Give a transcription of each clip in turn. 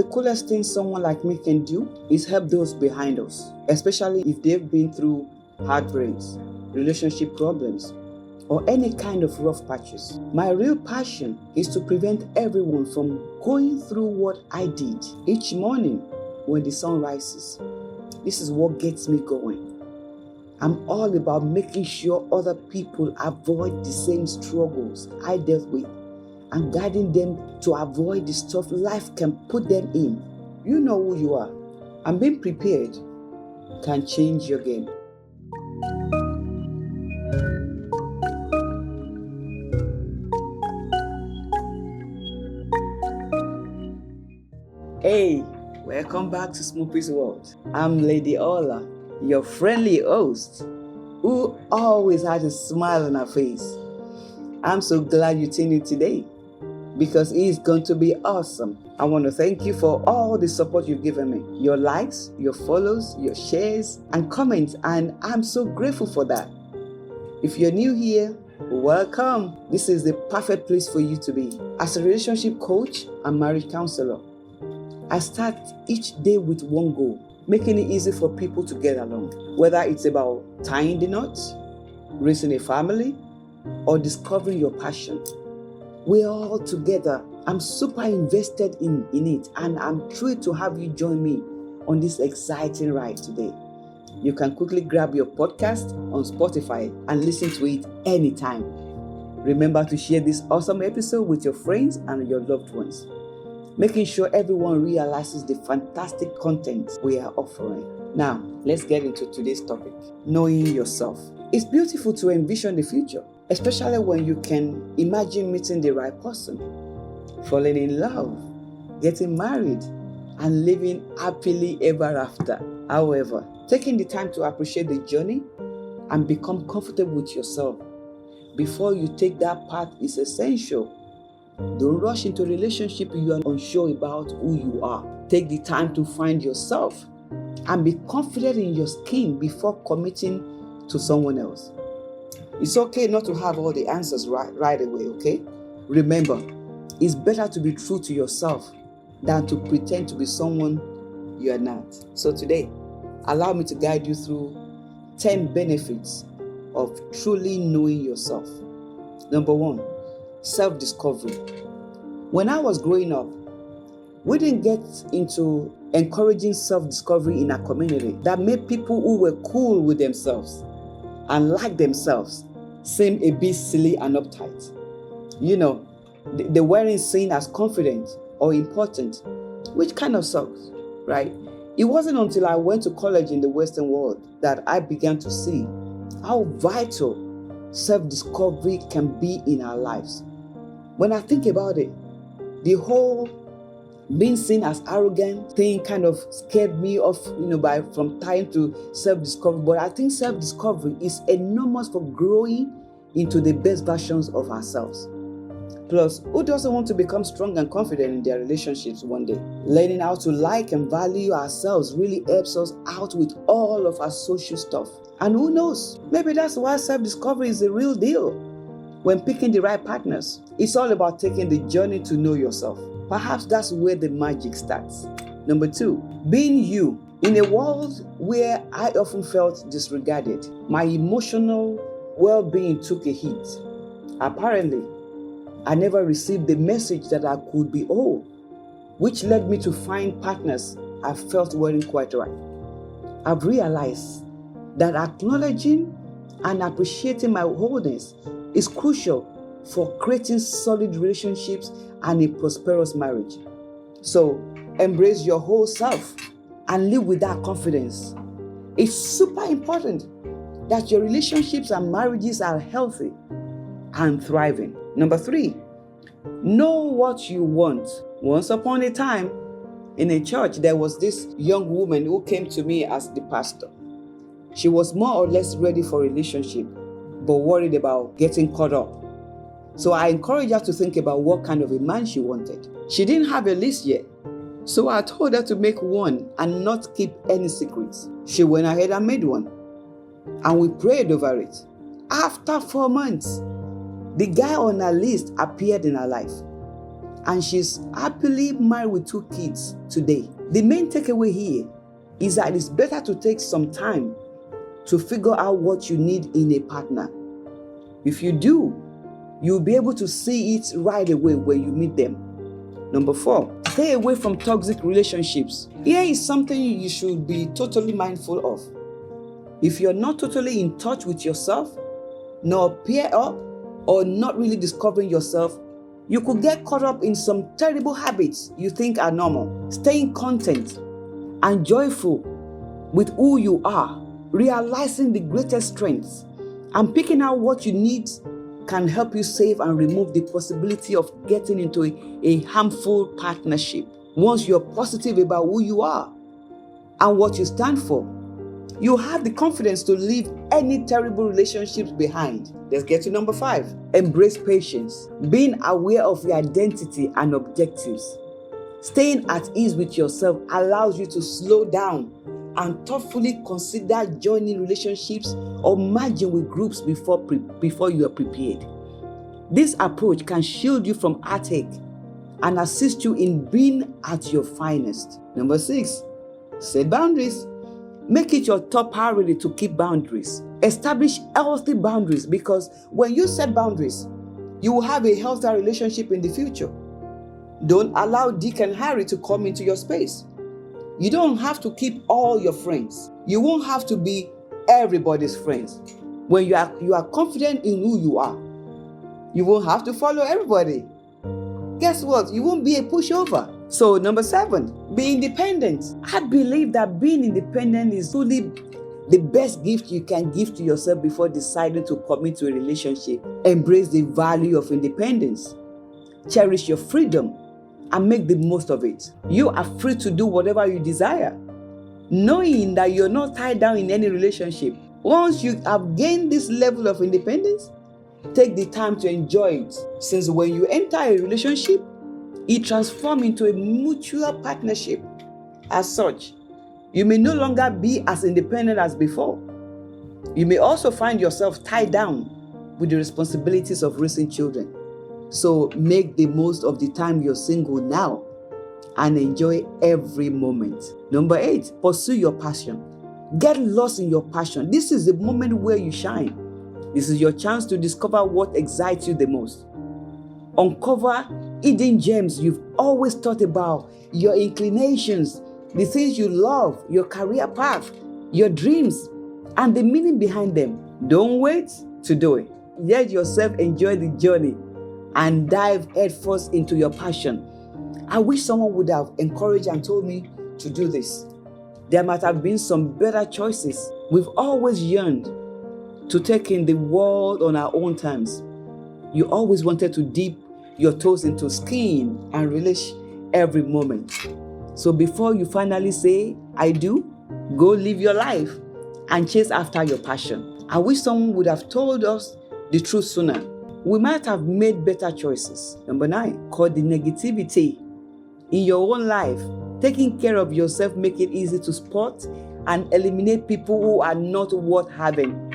the coolest thing someone like me can do is help those behind us, especially if they've been through heartbreaks, relationship problems, or any kind of rough patches. My real passion is to prevent everyone from going through what I did each morning when the sun rises. This is what gets me going. I'm all about making sure other people avoid the same struggles I dealt with and guiding them to avoid the stuff life can put them in. You know who you are, and being prepared can change your game. Hey, welcome back to SMOPPY'S World. I'm Lady Ola, your friendly host, who always has a smile on her face. I'm so glad you tuned in today because it's going to be awesome. I want to thank you for all the support you've given me, your likes, your follows, your shares, and comments, and I'm so grateful for that. If you're new here, welcome. This is the perfect place for you to be. As a relationship coach and marriage counselor, I start each day with one goal, making it easy for people to get along. Whether it's about tying the knots, raising a family, or discovering your passion, we're all together. I'm super invested in it, and I'm thrilled to have you join me on this exciting ride today. You can quickly grab your podcast on Spotify and listen to it anytime. Remember to share this awesome episode with your friends and your loved ones, making sure everyone realizes the fantastic content we are offering. Now, let's get into today's topic, knowing yourself. It's beautiful to envision the future, especially when you can imagine meeting the right person, falling in love, getting married, and living happily ever after. However, taking the time to appreciate the journey and become comfortable with yourself before you take that path is essential. Don't rush into a relationship you are unsure about who you are. Take the time to find yourself and be confident in your skin before committing to someone else. It's okay not to have all the answers right away, okay? Remember, it's better to be true to yourself than to pretend to be someone you are not. So today, allow me to guide you through 10 benefits of truly knowing yourself. Number 1, self-discovery. When I was growing up, we didn't get into encouraging self-discovery in our community that made people who were cool with themselves and like themselves seem a bit silly and uptight. You know, they weren't seen as confident or important, which kind of sucks, right? It wasn't until I went to college in the Western world that I began to see how vital self-discovery can be in our lives. When I think about it, the whole being seen as arrogant thing kind of scared me off, from time to self-discovery. But I think self-discovery is enormous for growing into the best versions of ourselves. Plus, who doesn't want to become strong and confident in their relationships one day? Learning how to like and value ourselves really helps us out with all of our social stuff. And who knows, maybe that's why self-discovery is the real deal. When picking the right partners, it's all about taking the journey to know yourself. Perhaps that's where the magic starts. Number 2, being you. In a world where I often felt disregarded, my emotional well-being took a hit. Apparently, I never received the message that I could be whole, which led me to find partners I felt weren't quite right. I've realized that acknowledging and appreciating my wholeness is crucial for creating solid relationships and a prosperous marriage. So, embrace your whole self and live with that confidence. It's super important that your relationships and marriages are healthy and thriving. Number 3, know what you want. Once upon a time, in a church, there was this young woman who came to me as the pastor. She was more or less ready for a relationship, but worried about getting caught up. So I encouraged her to think about what kind of a man she wanted. She didn't have a list yet, so I told her to make one and not keep any secrets. She went ahead and made one, and we prayed over it. After 4 months, the guy on her list appeared in her life. and she's happily married with 2 kids today. The main takeaway here is that it's better to take some time to figure out what you need in a partner. If you do, you'll be able to see it right away when you meet them. Number 4, stay away from toxic relationships. Here is something you should be totally mindful of. If you're not totally in touch with yourself, nor pair up, or not really discovering yourself, you could get caught up in some terrible habits you think are normal. Staying content and joyful with who you are, realizing the greatest strengths, and picking out what you need can help you save and remove the possibility of getting into a harmful partnership. Once you're positive about who you are and what you stand for, you have the confidence to leave any terrible relationships behind. Let's get to number 5. Embrace patience. Being aware of your identity and objectives. Staying at ease with yourself allows you to slow down and thoughtfully consider joining relationships or merging with groups before you are prepared. This approach can shield you from heartache and assist you in being at your finest. Number 6, set boundaries. Make it your top priority to keep boundaries. Establish healthy boundaries, because when you set boundaries, you will have a healthier relationship in the future. Don't allow Dick and Harry to come into your space. You don't have to keep all your friends. You won't have to be everybody's friends. When you are confident in who you are, you won't have to follow everybody. Guess what? You won't be a pushover. So number 7, be independent. I believe that being independent is truly the best gift you can give to yourself before deciding to commit to a relationship. Embrace the value of independence. Cherish your freedom and make the most of it. You are free to do whatever you desire, knowing that you're not tied down in any relationship. Once you have gained this level of independence, take the time to enjoy it, since when you enter a relationship, it transforms into a mutual partnership. As such, you may no longer be as independent as before. You may also find yourself tied down with the responsibilities of raising children. So make the most of the time you're single now and enjoy every moment. Number 8, pursue your passion. Get lost in your passion. This is the moment where you shine. This is your chance to discover what excites you the most. Uncover hidden gems you've always thought about, your inclinations, the things you love, your career path, your dreams, and the meaning behind them. Don't wait to do it. Let yourself enjoy the journey and dive headfirst into your passion. I wish someone would have encouraged and told me to do this. There might have been some better choices. We've always yearned to take in the world on our own terms. You always wanted to dip your toes into skiing and relish every moment. So before you finally say, I do, go live your life and chase after your passion. I wish someone would have told us the truth sooner. We might have made better choices. Number 9, cut the negativity in your own life. Taking care of yourself make it easy to spot and eliminate people who are not worth having.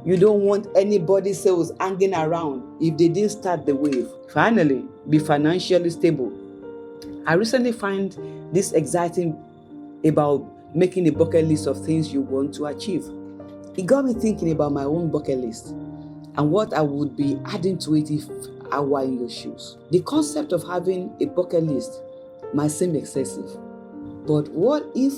You don't want anybody's sales hanging around if they didn't start the wave. Finally, be financially stable. I recently find this exciting about making a bucket list of things you want to achieve. It got me thinking about my own bucket list and what I would be adding to it if I were in your shoes. The concept of having a bucket list might seem excessive, but what if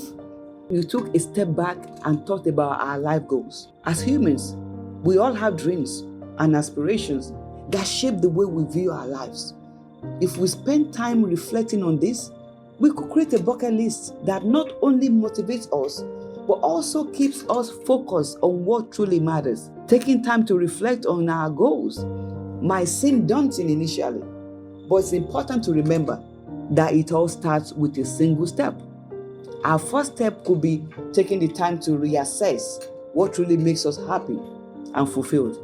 you took a step back and thought about our life goals? As humans, we all have dreams and aspirations that shape the way we view our lives. If we spend time reflecting on this, we could create a bucket list that not only motivates us, but also keeps us focused on what truly matters. Taking time to reflect on our goals might seem daunting initially, but it's important to remember that it all starts with a single step. Our first step could be taking the time to reassess what really makes us happy and fulfilled.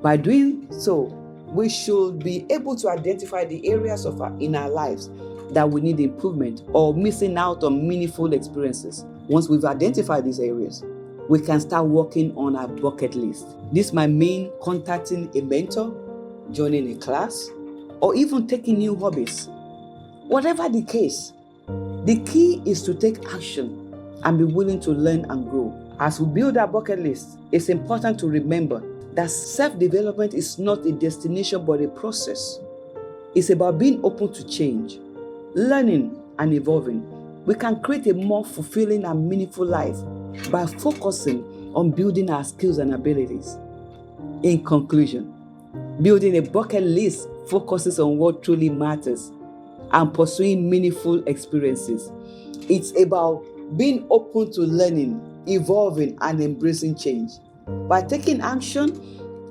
By doing so, we should be able to identify the areas in our lives that we need improvement or missing out on meaningful experiences. Once we've identified these areas, we can start working on our bucket list. This might mean contacting a mentor, joining a class, or even taking new hobbies. Whatever the case, the key is to take action and be willing to learn and grow. As we build our bucket list, it's important to remember that self-development is not a destination but a process. It's about being open to change, learning and evolving. We can create a more fulfilling and meaningful life by focusing on building our skills and abilities. In conclusion, building a bucket list focuses on what truly matters and pursuing meaningful experiences. It's about being open to learning, evolving, and embracing change. By taking action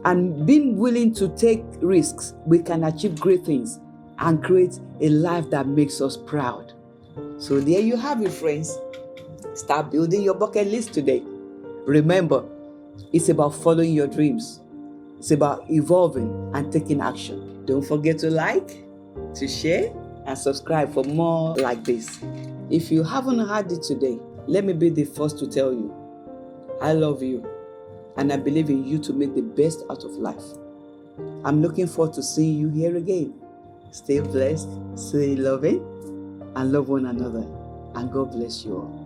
and being willing to take risks, we can achieve great things and create a life that makes us proud. So there you have it, friends. Start building your bucket list today. Remember, it's about following your dreams. It's about evolving and taking action. Don't forget to like, to share, and subscribe for more like this. If you haven't heard it today, let me be the first to tell you, I love you, and I believe in you to make the best out of life. I'm looking forward to seeing you here again. Stay blessed, stay loving, and love one another. And God bless you all.